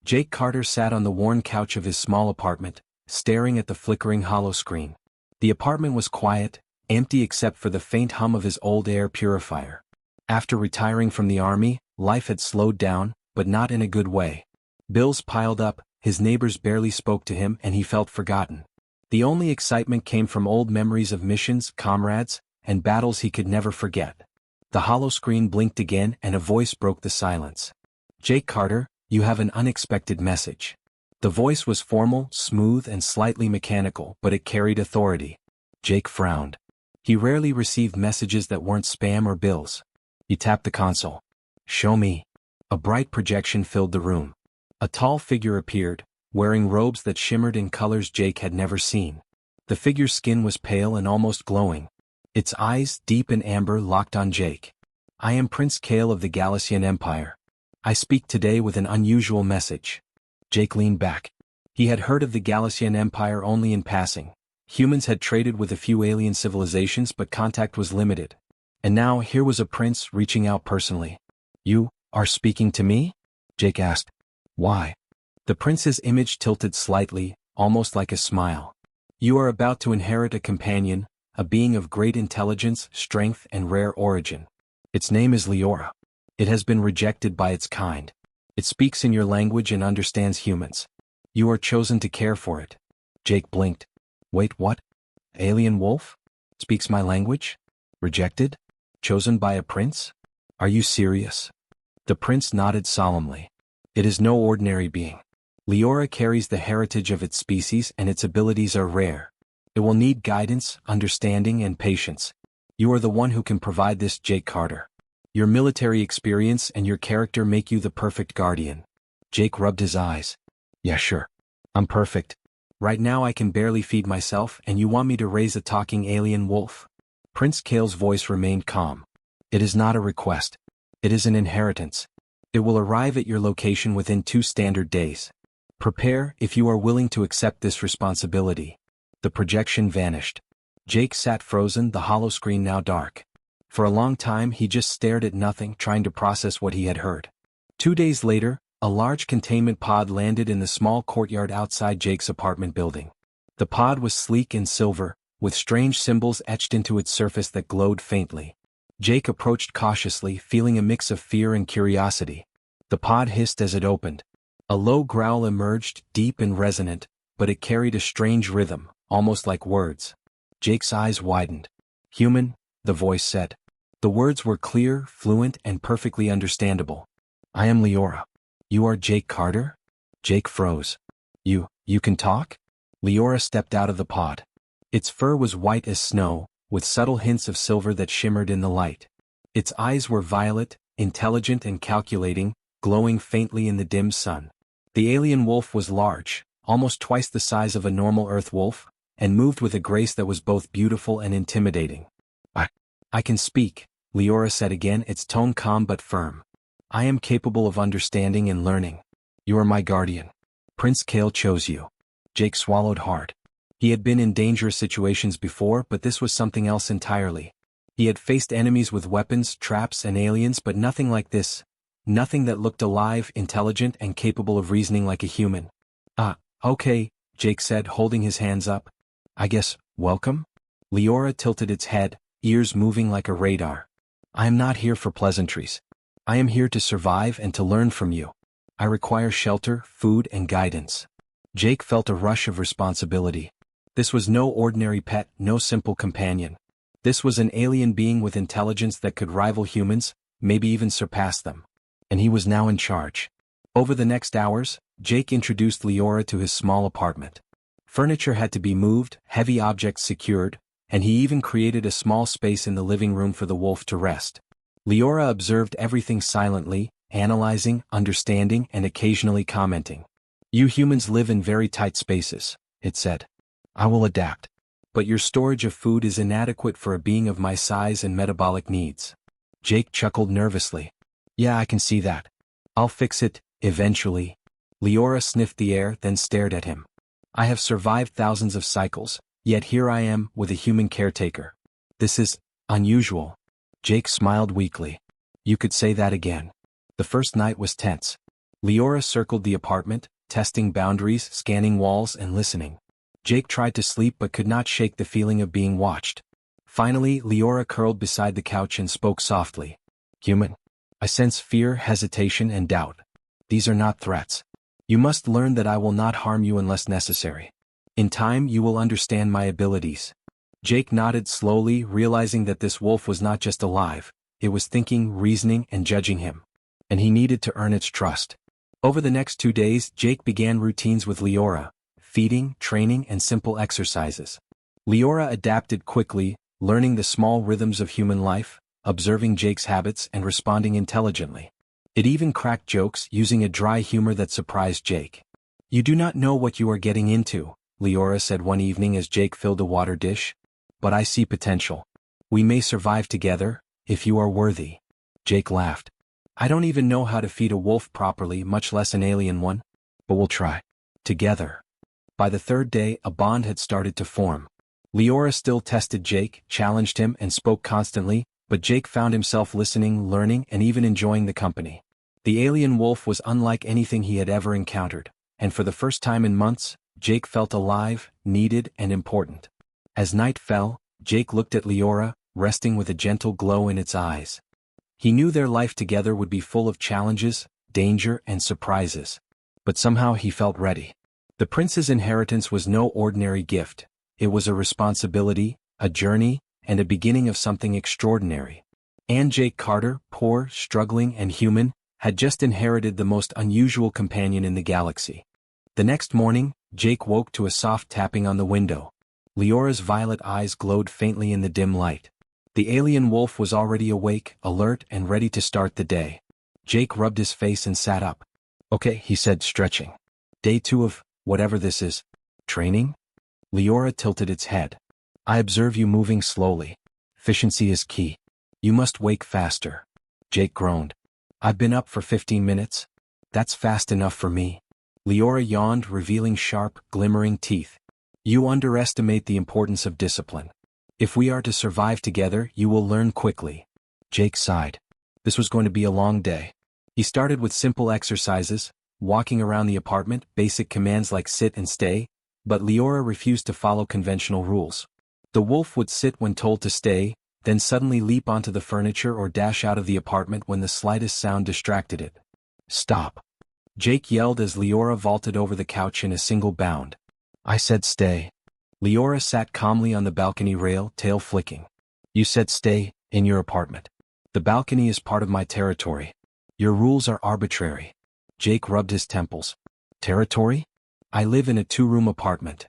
Jake Carter sat on the worn couch of his small apartment, staring at the flickering hollow screen. The apartment was quiet, empty except for the faint hum of his old air purifier. After retiring from the army, life had slowed down, but not in a good way. Bills piled up, his neighbors barely spoke to him, and he felt forgotten. The only excitement came from old memories of missions, comrades, and battles he could never forget. The hollow screen blinked again and a voice broke the silence. "Jake Carter, you have an unexpected message." The voice was formal, smooth, and slightly mechanical, but it carried authority. Jake frowned. He rarely received messages that weren't spam or bills. He tapped the console. "Show me." A bright projection filled the room. A tall figure appeared, wearing robes that shimmered in colors Jake had never seen. The figure's skin was pale and almost glowing. Its eyes, deep in amber, locked on Jake. "I am Prince Kale of the Galactic Empire. I speak today with an unusual message." Jake leaned back. He had heard of the Galactic Empire only in passing. Humans had traded with a few alien civilizations, but contact was limited. And now here was a prince reaching out personally. "You are speaking to me?" Jake asked. "Why?" The prince's image tilted slightly, almost like a smile. "You are about to inherit a companion, a being of great intelligence, strength, and rare origin. Its name is Leora. It has been rejected by its kind. It speaks in your language and understands humans. You are chosen to care for it." Jake blinked. "Wait, what? Alien wolf? Speaks my language? Rejected? Chosen by a prince? Are you serious?" The prince nodded solemnly. "It is no ordinary being. Leora carries the heritage of its species and its abilities are rare. It will need guidance, understanding, and patience. You are the one who can provide this, Jake Carter. Your military experience and your character make you the perfect guardian." Jake rubbed his eyes. "Yeah, sure. I'm perfect. Right now I can barely feed myself, and you want me to raise a talking alien wolf?" Prince Kale's voice remained calm. "It is not a request. It is an inheritance. It will arrive at your location within 2 standard days. Prepare if you are willing to accept this responsibility." The projection vanished. Jake sat frozen, the hollow screen now dark. For a long time he just stared at nothing, trying to process what he had heard. 2 days later, a large containment pod landed in the small courtyard outside Jake's apartment building. The pod was sleek and silver, with strange symbols etched into its surface that glowed faintly. Jake approached cautiously, feeling a mix of fear and curiosity. The pod hissed as it opened. A low growl emerged, deep and resonant, but it carried a strange rhythm, almost like words. Jake's eyes widened. "Human," the voice said. The words were clear, fluent, and perfectly understandable. "I am Leora. You are Jake Carter?" Jake froze. You can talk?" Leora stepped out of the pod. Its fur was white as snow, with subtle hints of silver that shimmered in the light. Its eyes were violet, intelligent and calculating, glowing faintly in the dim sun. The alien wolf was large, almost twice the size of a normal Earth wolf, and moved with a grace that was both beautiful and intimidating. I can speak," Leora said again, its tone calm but firm. "I am capable of understanding and learning. You are my guardian. Prince Kale chose you." Jake swallowed hard. He had been in dangerous situations before, but this was something else entirely. He had faced enemies with weapons, traps, and aliens, but nothing like this. Nothing that looked alive, intelligent, and capable of reasoning like a human. Okay," Jake said, holding his hands up. "I guess, welcome?" Leora tilted its head, ears moving like a radar. "I am not here for pleasantries. I am here to survive and to learn from you. I require shelter, food, and guidance." Jake felt a rush of responsibility. This was no ordinary pet, no simple companion. This was an alien being with intelligence that could rival humans, maybe even surpass them. And he was now in charge. Over the next hours, Jake introduced Leora to his small apartment. Furniture had to be moved, heavy objects secured, and he even created a small space in the living room for the wolf to rest. Leora observed everything silently, analyzing, understanding, and occasionally commenting. "You humans live in very tight spaces," it said. "I will adapt. But your storage of food is inadequate for a being of my size and metabolic needs." Jake chuckled nervously. "Yeah, I can see that. I'll fix it, eventually." Leora sniffed the air, then stared at him. "I have survived thousands of cycles, yet here I am, with a human caretaker. This is unusual." Jake smiled weakly. "You could say that again." The first night was tense. Leora circled the apartment, testing boundaries, scanning walls, and listening. Jake tried to sleep but could not shake the feeling of being watched. Finally, Leora curled beside the couch and spoke softly. Human. I sense fear, hesitation, and doubt. These are not threats. You must learn that I will not harm you unless necessary. In time you will understand my abilities. Jake nodded slowly, realizing that this wolf was not just alive, it was thinking, reasoning, and judging him. And he needed to earn its trust. Over the next 2 days, Jake began routines with Leora, feeding, training, and simple exercises. Leora adapted quickly, learning the small rhythms of human life, observing Jake's habits and responding intelligently. It even cracked jokes, using a dry humor that surprised Jake. You do not know what you are getting into, Leora said one evening as Jake filled a water dish. But I see potential. We may survive together, if you are worthy. Jake laughed. I don't even know how to feed a wolf properly, much less an alien one. But we'll try. Together. By the 3rd day, a bond had started to form. Leora still tested Jake, challenged him, and spoke constantly, but Jake found himself listening, learning, and even enjoying the company. The alien wolf was unlike anything he had ever encountered, and for the first time in months, Jake felt alive, needed, and important. As night fell, Jake looked at Leora, resting with a gentle glow in its eyes. He knew their life together would be full of challenges, danger, and surprises. But somehow he felt ready. The prince's inheritance was no ordinary gift. It was a responsibility, a journey, and a beginning of something extraordinary. And Jake Carter, poor, struggling, and human, had just inherited the most unusual companion in the galaxy. The next morning, Jake woke to a soft tapping on the window. Leora's violet eyes glowed faintly in the dim light. The alien wolf was already awake, alert, and ready to start the day. Jake rubbed his face and sat up. Okay, he said, stretching. Day 2 of, whatever this is. Training? Leora tilted its head. I observe you moving slowly. Efficiency is key. You must wake faster. Jake groaned. I've been up for 15 minutes. That's fast enough for me. Leora yawned, revealing sharp, glimmering teeth. You underestimate the importance of discipline. If we are to survive together, you will learn quickly. Jake sighed. This was going to be a long day. He started with simple exercises, walking around the apartment, basic commands like sit and stay, but Leora refused to follow conventional rules. The wolf would sit when told to stay, then suddenly leap onto the furniture or dash out of the apartment when the slightest sound distracted it. Stop! Jake yelled as Leora vaulted over the couch in a single bound. I said stay. Leora sat calmly on the balcony rail, tail flicking. You said stay, in your apartment. The balcony is part of my territory. Your rules are arbitrary. Jake rubbed his temples. Territory? I live in a 2-room apartment.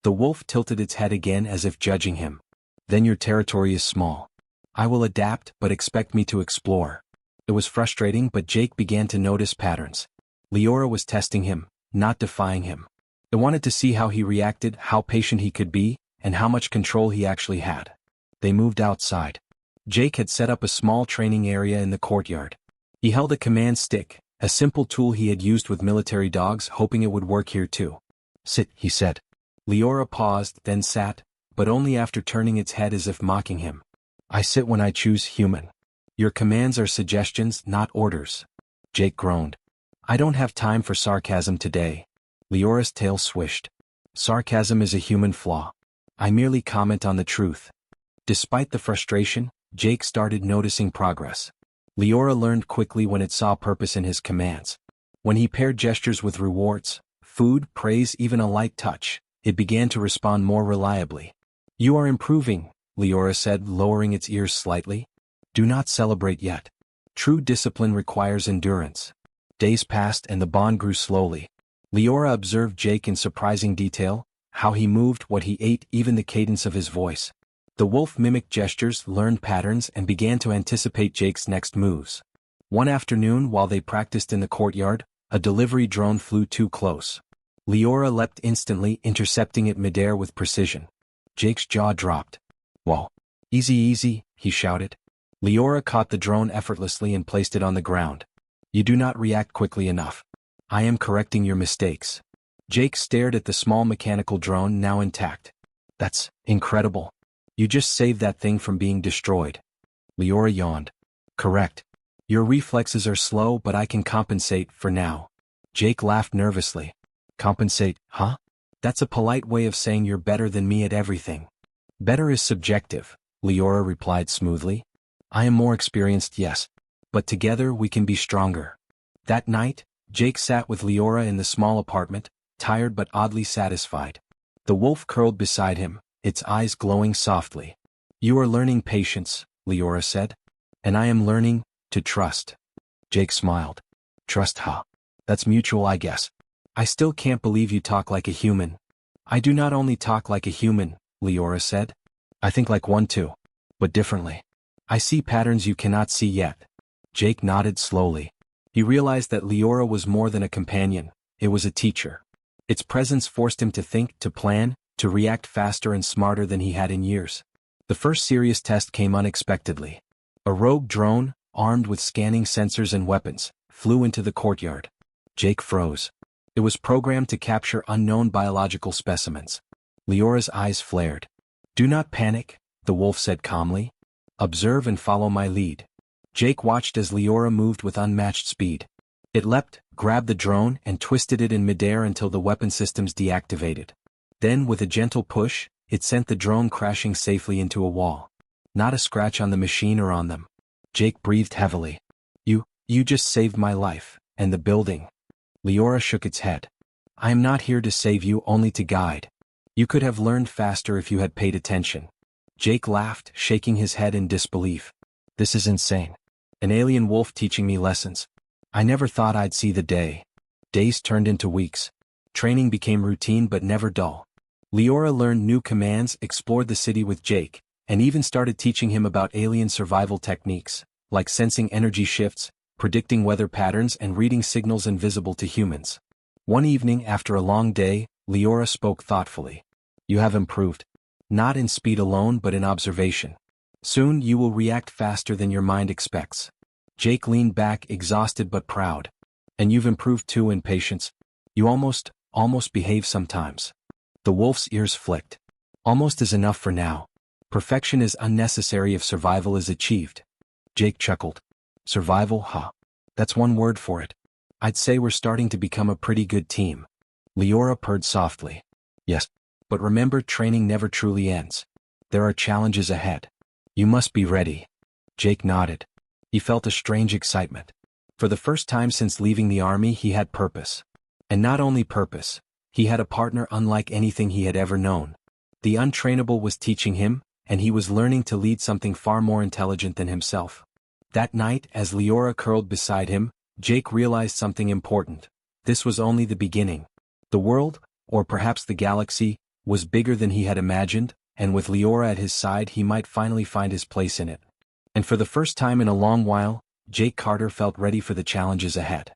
The wolf tilted its head again as if judging him. Then your territory is small. I will adapt, but expect me to explore. It was frustrating, but Jake began to notice patterns. Leora was testing him, not defying him. I wanted to see how he reacted, how patient he could be, and how much control he actually had. They moved outside. Jake had set up a small training area in the courtyard. He held a command stick, a simple tool he had used with military dogs, hoping it would work here too. Sit, he said. Leora paused, then sat, but only after turning its head as if mocking him. I sit when I choose, human. Your commands are suggestions, not orders. Jake groaned. I don't have time for sarcasm today. Leora's tail swished. Sarcasm is a human flaw. I merely comment on the truth. Despite the frustration, Jake started noticing progress. Leora learned quickly when it saw purpose in his commands. When he paired gestures with rewards, food, praise, even a light touch, it began to respond more reliably. You are improving, Leora said, lowering its ears slightly. Do not celebrate yet. True discipline requires endurance. Days passed and the bond grew slowly. Leora observed Jake in surprising detail, how he moved, what he ate, even the cadence of his voice. The wolf mimicked gestures, learned patterns, and began to anticipate Jake's next moves. One afternoon, while they practiced in the courtyard, a delivery drone flew too close. Leora leapt instantly, intercepting it midair with precision. Jake's jaw dropped. Whoa. Easy, easy, he shouted. Leora caught the drone effortlessly and placed it on the ground. You do not react quickly enough. I am correcting your mistakes. Jake stared at the small mechanical drone now intact. That's incredible. You just saved that thing from being destroyed. Leora yawned. Correct. Your reflexes are slow, but I can compensate for now. Jake laughed nervously. Compensate, huh? That's a polite way of saying you're better than me at everything. Better is subjective, Leora replied smoothly. I am more experienced, yes. But together we can be stronger. That night, Jake sat with Leora in the small apartment, tired but oddly satisfied. The wolf curled beside him, its eyes glowing softly. You are learning patience, Leora said. And I am learning to trust. Jake smiled. Trust, huh? That's mutual, I guess. I still can't believe you talk like a human. I do not only talk like a human, Leora said. I think like one too. But differently. I see patterns you cannot see yet. Jake nodded slowly. He realized that Leora was more than a companion, it was a teacher. Its presence forced him to think, to plan, to react faster and smarter than he had in years. The first serious test came unexpectedly. A rogue drone, armed with scanning sensors and weapons, flew into the courtyard. Jake froze. It was programmed to capture unknown biological specimens. Leora's eyes flared. Do not panic, the wolf said calmly. Observe and follow my lead. Jake watched as Leora moved with unmatched speed. It leapt, grabbed the drone, and twisted it in midair until the weapon systems deactivated. Then, with a gentle push, it sent the drone crashing safely into a wall. Not a scratch on the machine or on them. Jake breathed heavily. You just saved my life, and the building. Leora shook its head. I am not here to save you, only to guide. You could have learned faster if you had paid attention. Jake laughed, shaking his head in disbelief. This is insane. An alien wolf teaching me lessons. I never thought I'd see the day. Days turned into weeks. Training became routine but never dull. Leora learned new commands, explored the city with Jake, and even started teaching him about alien survival techniques, like sensing energy shifts, predicting weather patterns and reading signals invisible to humans. One evening after a long day, Leora spoke thoughtfully. You have improved. Not in speed alone but in observation. Soon you will react faster than your mind expects. Jake leaned back, exhausted but proud. And you've improved too in patience. You almost behave sometimes. The wolf's ears flicked. Almost is enough for now. Perfection is unnecessary if survival is achieved. Jake chuckled. Survival, huh? That's one word for it. I'd say we're starting to become a pretty good team. Leora purred softly. Yes. But remember, training never truly ends. There are challenges ahead. You must be ready. Jake nodded. He felt a strange excitement. For the first time since leaving the army, he had purpose. And not only purpose, he had a partner unlike anything he had ever known. The untrainable was teaching him, and he was learning to lead something far more intelligent than himself. That night, as Leora curled beside him, Jake realized something important. This was only the beginning. The world, or perhaps the galaxy, was bigger than he had imagined, and with Leora at his side he might finally find his place in it. And for the first time in a long while, Jake Carter felt ready for the challenges ahead.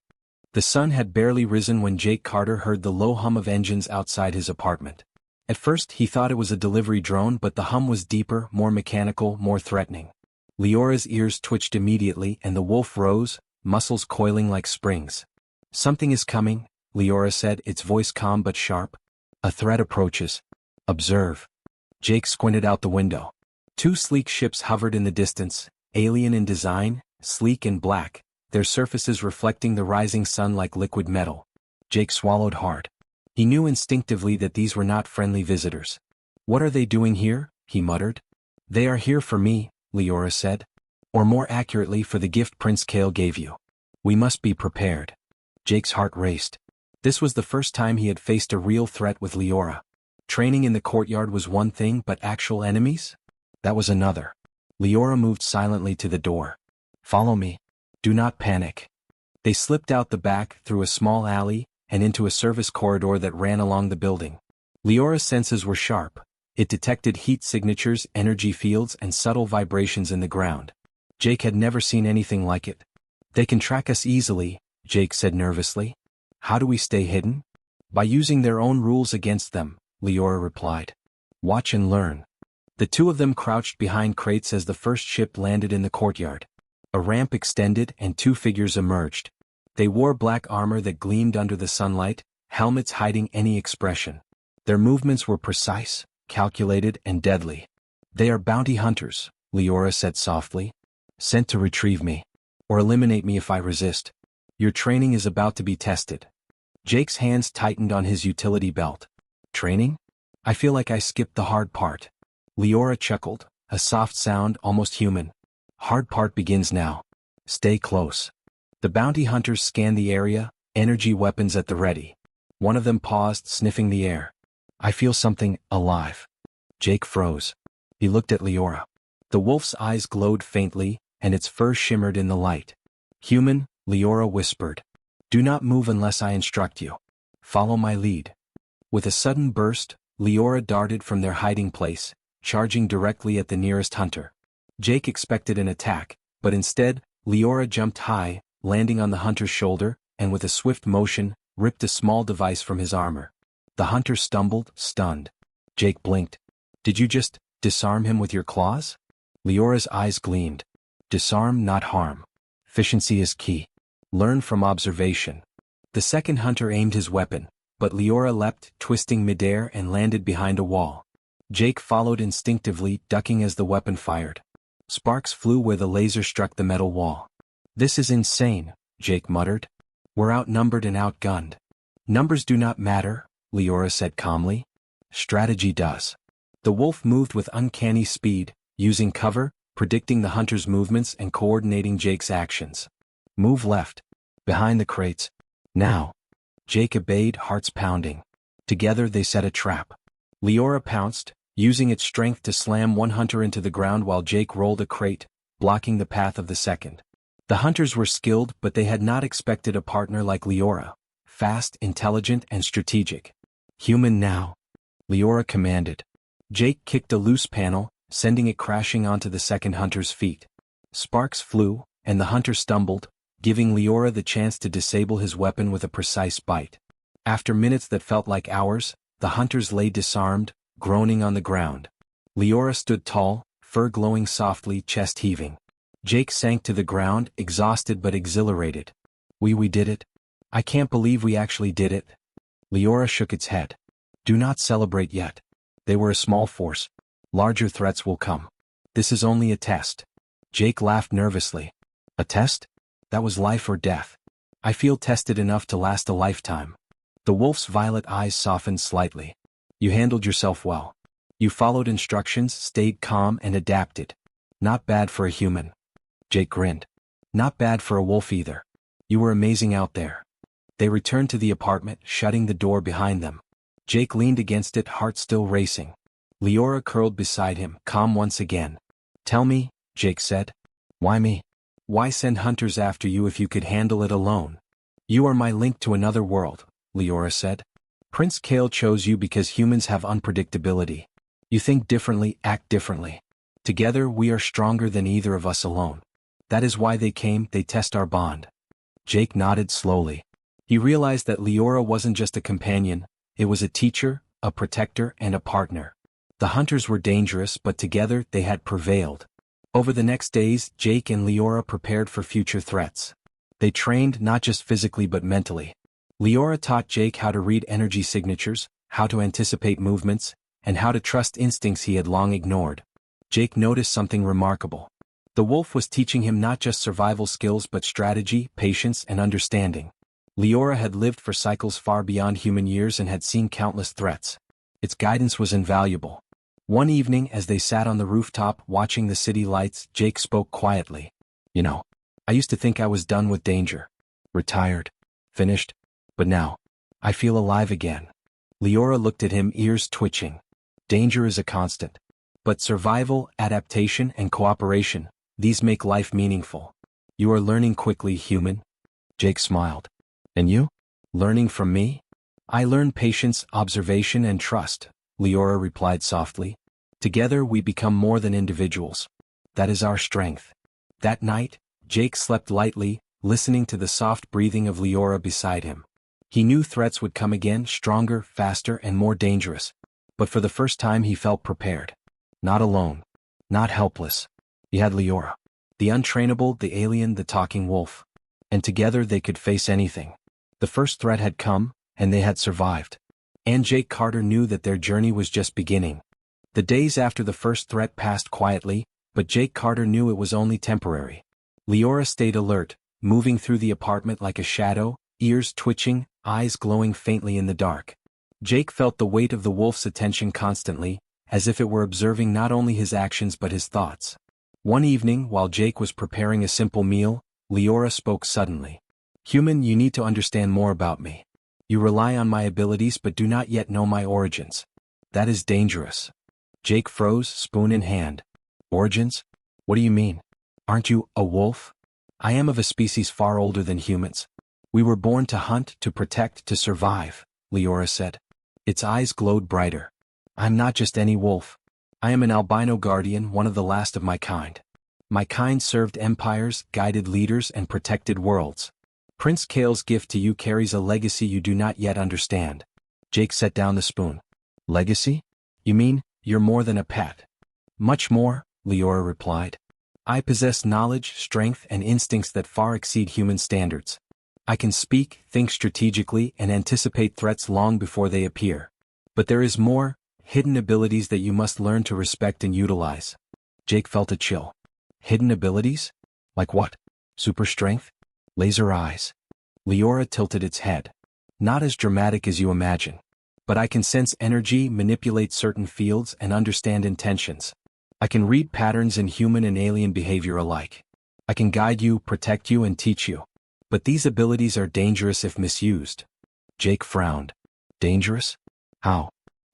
The sun had barely risen when Jake Carter heard the low hum of engines outside his apartment. At first he thought it was a delivery drone, but the hum was deeper, more mechanical, more threatening. Leora's ears twitched immediately and the wolf rose, muscles coiling like springs. Something is coming, Leora said, its voice calm but sharp. A threat approaches. Observe. Jake squinted out the window. Two sleek ships hovered in the distance, alien in design, sleek and black, their surfaces reflecting the rising sun like liquid metal. Jake swallowed hard. He knew instinctively that these were not friendly visitors. What are they doing here? He muttered. They are here for me, Leora said. Or more accurately, for the gift Prince Kale gave you. We must be prepared. Jake's heart raced. This was the first time he had faced a real threat with Leora. Training in the courtyard was one thing, but actual enemies? That was another. Leora moved silently to the door. Follow me. Do not panic. They slipped out the back, through a small alley, and into a service corridor that ran along the building. Leora's senses were sharp. It detected heat signatures, energy fields, and subtle vibrations in the ground. Jake had never seen anything like it. They can track us easily, Jake said nervously. How do we stay hidden? By using their own rules against them, Leora replied. Watch and learn. The two of them crouched behind crates as the first ship landed in the courtyard. A ramp extended and two figures emerged. They wore black armor that gleamed under the sunlight, helmets hiding any expression. Their movements were precise, calculated, and deadly. They are bounty hunters, Leora said softly. Sent to retrieve me. Or eliminate me if I resist. Your training is about to be tested. Jake's hands tightened on his utility belt. Training? I feel like I skipped the hard part. Leora chuckled, a soft sound almost human. Hard part begins now. Stay close. The bounty hunters scanned the area, energy weapons at the ready. One of them paused, sniffing the air. I feel something alive. Jake froze. He looked at Leora. The wolf's eyes glowed faintly, and its fur shimmered in the light. Human, Leora whispered. Do not move unless I instruct you. Follow my lead. With a sudden burst, Leora darted from their hiding place, charging directly at the nearest hunter. Jake expected an attack, but instead, Leora jumped high, landing on the hunter's shoulder, and with a swift motion, ripped a small device from his armor. The hunter stumbled, stunned. Jake blinked. Did you just disarm him with your claws? Leora's eyes gleamed. Disarm, not harm. Efficiency is key. Learn from observation. The second hunter aimed his weapon, but Leora leapt, twisting midair and landed behind a wall. Jake followed instinctively, ducking as the weapon fired. Sparks flew where the laser struck the metal wall. This is insane, Jake muttered. We're outnumbered and outgunned. Numbers do not matter, Leora said calmly. Strategy does. The wolf moved with uncanny speed, using cover, predicting the hunter's movements and coordinating Jake's actions. Move left. Behind the crates. Now. Jake obeyed, hearts pounding. Together they set a trap. Leora pounced, using its strength to slam one hunter into the ground while Jake rolled a crate, blocking the path of the second. The hunters were skilled, but they had not expected a partner like Leora. Fast, intelligent, and strategic. Human now. Leora commanded. Jake kicked a loose panel, sending it crashing onto the second hunter's feet. Sparks flew, and the hunter stumbled, giving Leora the chance to disable his weapon with a precise bite. After minutes that felt like hours, the hunters lay disarmed, groaning on the ground. Leora stood tall, fur glowing softly, chest heaving. Jake sank to the ground, exhausted but exhilarated. We did it. I can't believe we actually did it. Leora shook its head. Do not celebrate yet. They were a small force. Larger threats will come. This is only a test. Jake laughed nervously. A test? That was life or death. I feel tested enough to last a lifetime. The wolf's violet eyes softened slightly. You handled yourself well. You followed instructions, stayed calm, and adapted. Not bad for a human. Jake grinned. Not bad for a wolf either. You were amazing out there. They returned to the apartment, shutting the door behind them. Jake leaned against it, heart still racing. Leora curled beside him, calm once again. Tell me, Jake said. Why me? Why send hunters after you if you could handle it alone? You are my link to another world, Leora said. Prince Kale chose you because humans have unpredictability. You think differently, act differently. Together we are stronger than either of us alone. That is why they came, they test our bond. Jake nodded slowly. He realized that Leora wasn't just a companion, it was a teacher, a protector, and a partner. The hunters were dangerous, but together they had prevailed. Over the next days, Jake and Leora prepared for future threats. They trained not just physically but mentally. Leora taught Jake how to read energy signatures, how to anticipate movements, and how to trust instincts he had long ignored. Jake noticed something remarkable. The wolf was teaching him not just survival skills but strategy, patience, and understanding. Leora had lived for cycles far beyond human years and had seen countless threats. Its guidance was invaluable. One evening, as they sat on the rooftop watching the city lights, Jake spoke quietly. You know, I used to think I was done with danger. Retired. Finished. But now, I feel alive again. Leora looked at him, ears twitching. Danger is a constant. But survival, adaptation, and cooperation, these make life meaningful. You are learning quickly, human. Jake smiled. And you? Learning from me? I learn patience, observation, and trust, Leora replied softly. Together we become more than individuals. That is our strength. That night, Jake slept lightly, listening to the soft breathing of Leora beside him. He knew threats would come again, stronger, faster, and more dangerous. But for the first time he felt prepared. Not alone. Not helpless. He had Leora. The untrainable, the alien, the talking wolf. And together they could face anything. The first threat had come, and they had survived. And Jake Carter knew that their journey was just beginning. The days after the first threat passed quietly, but Jake Carter knew it was only temporary. Leora stayed alert, moving through the apartment like a shadow, ears twitching, eyes glowing faintly in the dark. Jake felt the weight of the wolf's attention constantly, as if it were observing not only his actions but his thoughts. One evening, while Jake was preparing a simple meal, Leora spoke suddenly. "Human, you need to understand more about me. You rely on my abilities but do not yet know my origins. That is dangerous." Jake froze, spoon in hand. "Origins? What do you mean? Aren't you a wolf?" "I am of a species far older than humans. We were born to hunt, to protect, to survive," Leora said. Its eyes glowed brighter. "I'm not just any wolf. I am an albino guardian, one of the last of my kind. My kind served empires, guided leaders, and protected worlds. Prince Kale's gift to you carries a legacy you do not yet understand." Jake set down the spoon. "Legacy? You mean, you're more than a pet?" "Much more," Leora replied. "I possess knowledge, strength, and instincts that far exceed human standards. I can speak, think strategically, and anticipate threats long before they appear. But there is more, hidden abilities that you must learn to respect and utilize." Jake felt a chill. "Hidden abilities? Like what? Super strength? Laser eyes?" Leora tilted its head. "Not as dramatic as you imagine. But I can sense energy, manipulate certain fields, and understand intentions. I can read patterns in human and alien behavior alike. I can guide you, protect you, and teach you. But these abilities are dangerous if misused." Jake frowned. "Dangerous? How?"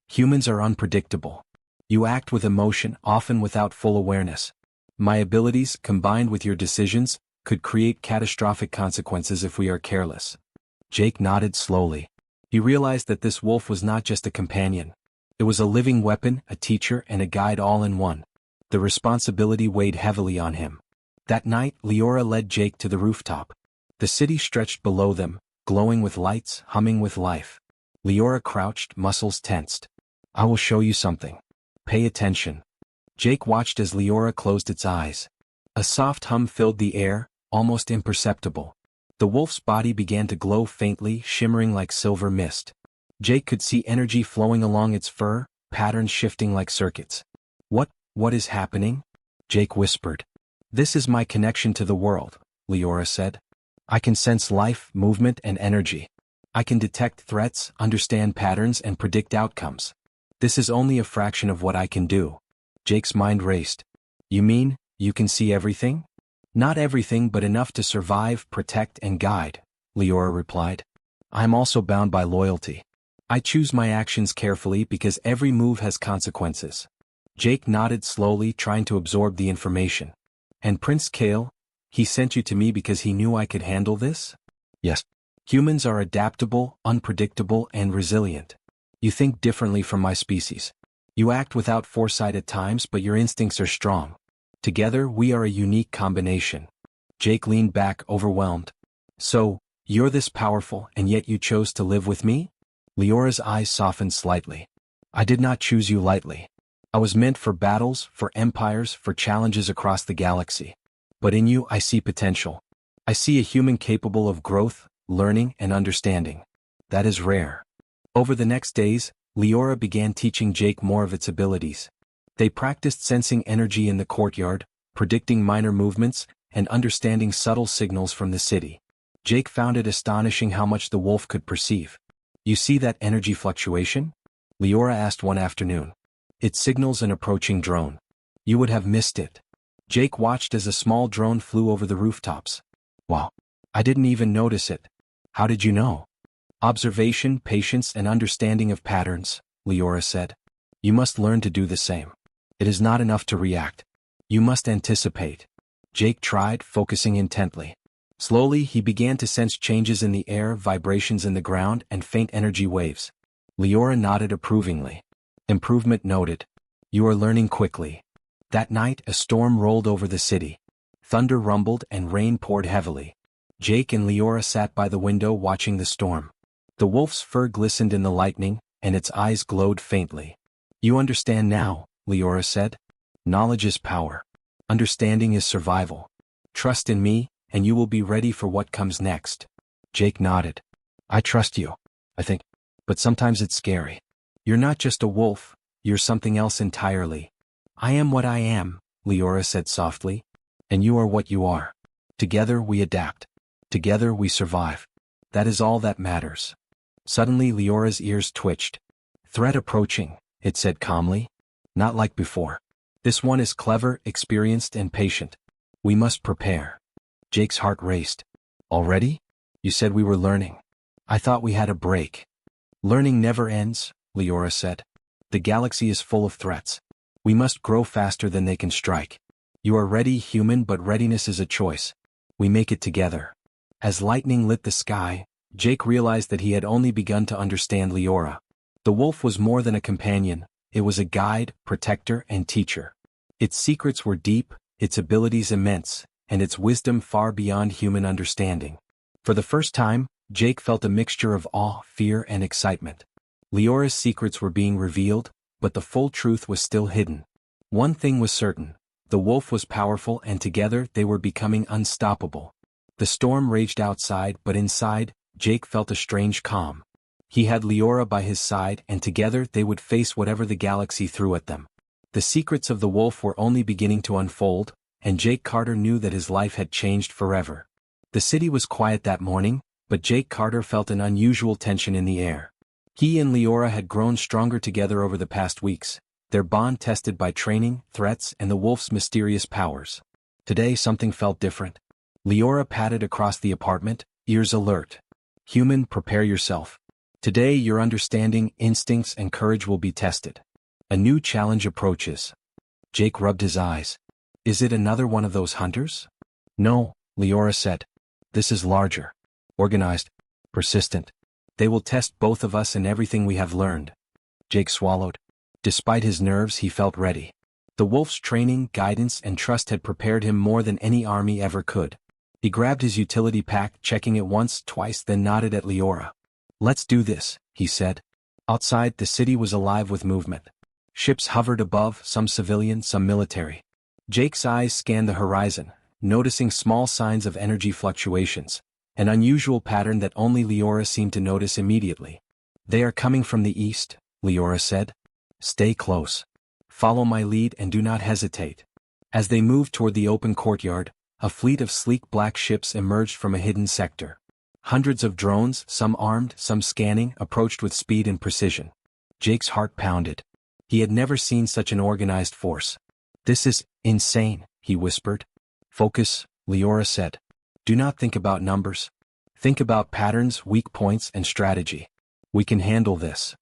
"Humans are unpredictable. You act with emotion, often without full awareness. My abilities, combined with your decisions, could create catastrophic consequences if we are careless." Jake nodded slowly. He realized that this wolf was not just a companion. It was a living weapon, a teacher, and a guide all in one. The responsibility weighed heavily on him. That night, Leora led Jake to the rooftop. The city stretched below them, glowing with lights, humming with life. Leora crouched, muscles tensed. "I will show you something. Pay attention." Jake watched as Leora closed its eyes. A soft hum filled the air, almost imperceptible. The wolf's body began to glow faintly, shimmering like silver mist. Jake could see energy flowing along its fur, patterns shifting like circuits. What is happening?" Jake whispered. "This is my connection to the world," Leora said. "I can sense life, movement, and energy. I can detect threats, understand patterns, and predict outcomes. This is only a fraction of what I can do." Jake's mind raced. "You mean, you can see everything?" "Not everything, but enough to survive, protect, and guide," Leora replied. "I am also bound by loyalty. I choose my actions carefully because every move has consequences." Jake nodded slowly, trying to absorb the information. "And Prince Kale? He sent you to me because he knew I could handle this?" "Yes. Humans are adaptable, unpredictable, and resilient. You think differently from my species. You act without foresight at times, but your instincts are strong. Together, we are a unique combination." Jake leaned back, overwhelmed. "So, you're this powerful, and yet you chose to live with me?" Leora's eyes softened slightly. "I did not choose you lightly. I was meant for battles, for empires, for challenges across the galaxy. But in you I see potential. I see a human capable of growth, learning, and understanding. That is rare." Over the next days, Leora began teaching Jake more of its abilities. They practiced sensing energy in the courtyard, predicting minor movements, and understanding subtle signals from the city. Jake found it astonishing how much the wolf could perceive. "You see that energy fluctuation?" Leora asked one afternoon. "It signals an approaching drone. You would have missed it." Jake watched as a small drone flew over the rooftops. "Wow. I didn't even notice it. How did you know?" "Observation, patience, and understanding of patterns," Leora said. "You must learn to do the same. It is not enough to react. You must anticipate." Jake tried, focusing intently. Slowly, he began to sense changes in the air, vibrations in the ground, and faint energy waves. Leora nodded approvingly. "Improvement noted. You are learning quickly." That night, a storm rolled over the city. Thunder rumbled and rain poured heavily. Jake and Leora sat by the window watching the storm. The wolf's fur glistened in the lightning, and its eyes glowed faintly. "You understand now," Leora said. "Knowledge is power. Understanding is survival. Trust in me, and you will be ready for what comes next." Jake nodded. "I trust you, I think. But sometimes it's scary. You're not just a wolf, you're something else entirely." "I am what I am," Leora said softly. "And you are what you are. Together we adapt. Together we survive. That is all that matters." Suddenly Leora's ears twitched. "Threat approaching," it said calmly. "Not like before. This one is clever, experienced, and patient. We must prepare." Jake's heart raced. "Already? You said we were learning. I thought we had a break." "Learning never ends," Leora said. "The galaxy is full of threats. We must grow faster than they can strike. You are ready, human, but readiness is a choice. We make it together." As lightning lit the sky, Jake realized that he had only begun to understand Leora. The wolf was more than a companion, it was a guide, protector, and teacher. Its secrets were deep, its abilities immense, and its wisdom far beyond human understanding. For the first time, Jake felt a mixture of awe, fear, and excitement. Leora's secrets were being revealed, but the full truth was still hidden. One thing was certain: the wolf was powerful, and together they were becoming unstoppable. The storm raged outside, but inside, Jake felt a strange calm. He had Leora by his side, and together they would face whatever the galaxy threw at them. The secrets of the wolf were only beginning to unfold, and Jake Carter knew that his life had changed forever. The city was quiet that morning, but Jake Carter felt an unusual tension in the air. He and Leora had grown stronger together over the past weeks, their bond tested by training, threats, and the wolf's mysterious powers. Today something felt different. Leora padded across the apartment, ears alert. "Human, prepare yourself. Today your understanding, instincts, and courage will be tested. A new challenge approaches." Jake rubbed his eyes. "Is it another one of those hunters?" "No," Leora said. "This is larger. Organized. Persistent. They will test both of us and everything we have learned." Jake swallowed. Despite his nerves, he felt ready. The wolf's training, guidance, and trust had prepared him more than any army ever could. He grabbed his utility pack, checking it once, twice, then nodded at Leora. "Let's do this," he said. Outside, the city was alive with movement. Ships hovered above, some civilian, some military. Jake's eyes scanned the horizon, noticing small signs of energy fluctuations, an unusual pattern that only Leora seemed to notice immediately. "They are coming from the east," Leora said. "Stay close. Follow my lead and do not hesitate." As they moved toward the open courtyard, a fleet of sleek black ships emerged from a hidden sector. Hundreds of drones, some armed, some scanning, approached with speed and precision. Jake's heart pounded. He had never seen such an organized force. "This is insane," he whispered. "Focus," Leora said. "Do not think about numbers. Think about patterns, weak points, and strategy. We can handle this."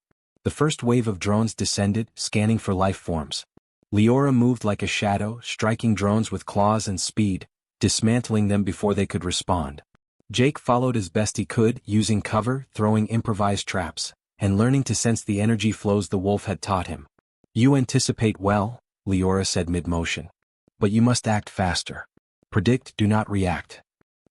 The first wave of drones descended, scanning for life forms. Leora moved like a shadow, striking drones with claws and speed, dismantling them before they could respond. Jake followed as best he could, using cover, throwing improvised traps, and learning to sense the energy flows the wolf had taught him. "You anticipate well," Leora said mid-motion. "But you must act faster. Predict, do not react."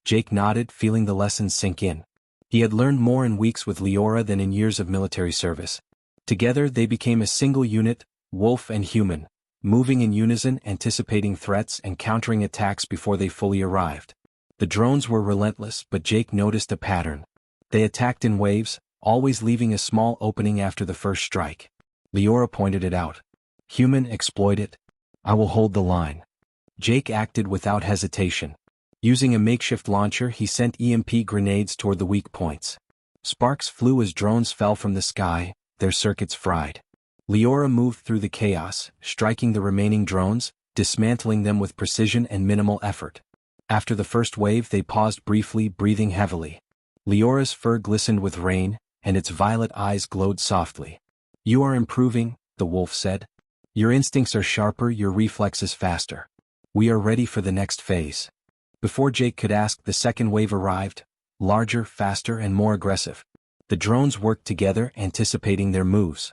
Jake nodded, feeling the lessons sink in. He had learned more in weeks with Leora than in years of military service. Together they became a single unit, wolf and human, moving in unison, anticipating threats and countering attacks before they fully arrived. The drones were relentless, but Jake noticed a pattern. They attacked in waves, always leaving a small opening after the first strike. Leora pointed it out. "Human, exploit it. I will hold the line." Jake acted without hesitation. Using a makeshift launcher, he sent EMP grenades toward the weak points. Sparks flew as drones fell from the sky, their circuits fried. Leora moved through the chaos, striking the remaining drones, dismantling them with precision and minimal effort. After the first wave, they paused briefly, breathing heavily. Leora's fur glistened with rain, and its violet eyes glowed softly. "You are improving," the wolf said. "Your instincts are sharper, your reflexes faster. We are ready for the next phase." Before Jake could ask, the second wave arrived, larger, faster, and more aggressive. The drones worked together, anticipating their moves.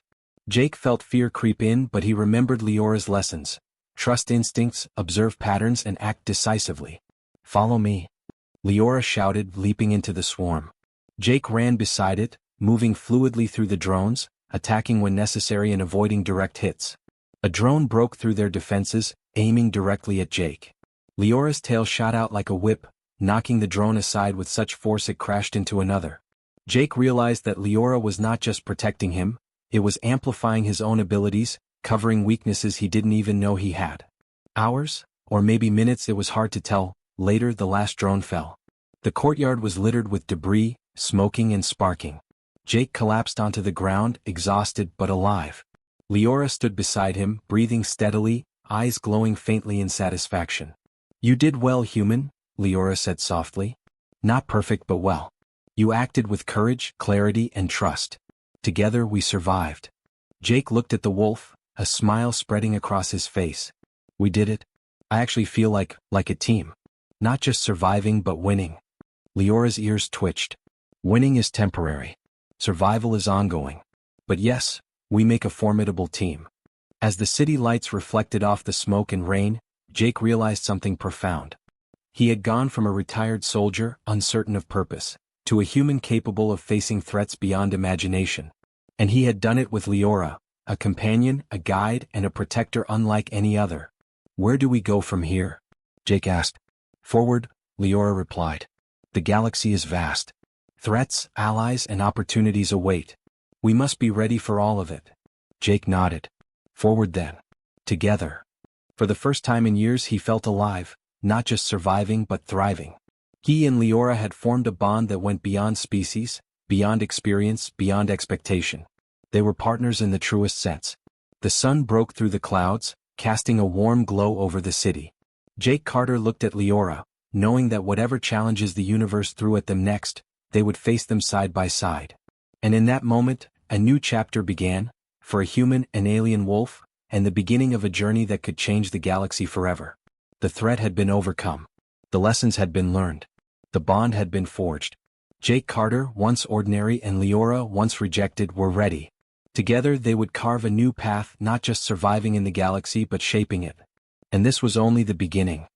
Jake felt fear creep in, but he remembered Leora's lessons. Trust instincts, observe patterns, and act decisively. "Follow me," Leora shouted, leaping into the swarm. Jake ran beside it, moving fluidly through the drones, attacking when necessary and avoiding direct hits. A drone broke through their defenses, aiming directly at Jake. Leora's tail shot out like a whip, knocking the drone aside with such force it crashed into another. Jake realized that Leora was not just protecting him, it was amplifying his own abilities, covering weaknesses he didn't even know he had. Hours, or maybe minutes, it was hard to tell. Later, the last drone fell. The courtyard was littered with debris, smoking and sparking. Jake collapsed onto the ground, exhausted but alive. Leora stood beside him, breathing steadily, eyes glowing faintly in satisfaction. "You did well, human," Leora said softly. "Not perfect but well. You acted with courage, clarity, and trust. Together we survived." Jake looked at the wolf, a smile spreading across his face. "We did it. I actually feel like a team. Not just surviving but winning." Leora's ears twitched. "Winning is temporary. Survival is ongoing. But yes, we make a formidable team." As the city lights reflected off the smoke and rain, Jake realized something profound. He had gone from a retired soldier, uncertain of purpose, to a human capable of facing threats beyond imagination. And he had done it with Leora, a companion, a guide, and a protector unlike any other. "Where do we go from here?" Jake asked. "Forward," Leora replied. "The galaxy is vast. Threats, allies, and opportunities await. We must be ready for all of it." Jake nodded. "Forward then. Together." For the first time in years he felt alive, not just surviving but thriving. He and Leora had formed a bond that went beyond species, beyond experience, beyond expectation. They were partners in the truest sense. The sun broke through the clouds, casting a warm glow over the city. Jake Carter looked at Leora, knowing that whatever challenges the universe threw at them next, they would face them side by side. And in that moment, a new chapter began, for a human, an alien wolf, and the beginning of a journey that could change the galaxy forever. The threat had been overcome. The lessons had been learned. The bond had been forged. Jake Carter, once ordinary, and Leora, once rejected, were ready. Together they would carve a new path, not just surviving in the galaxy but shaping it. And this was only the beginning.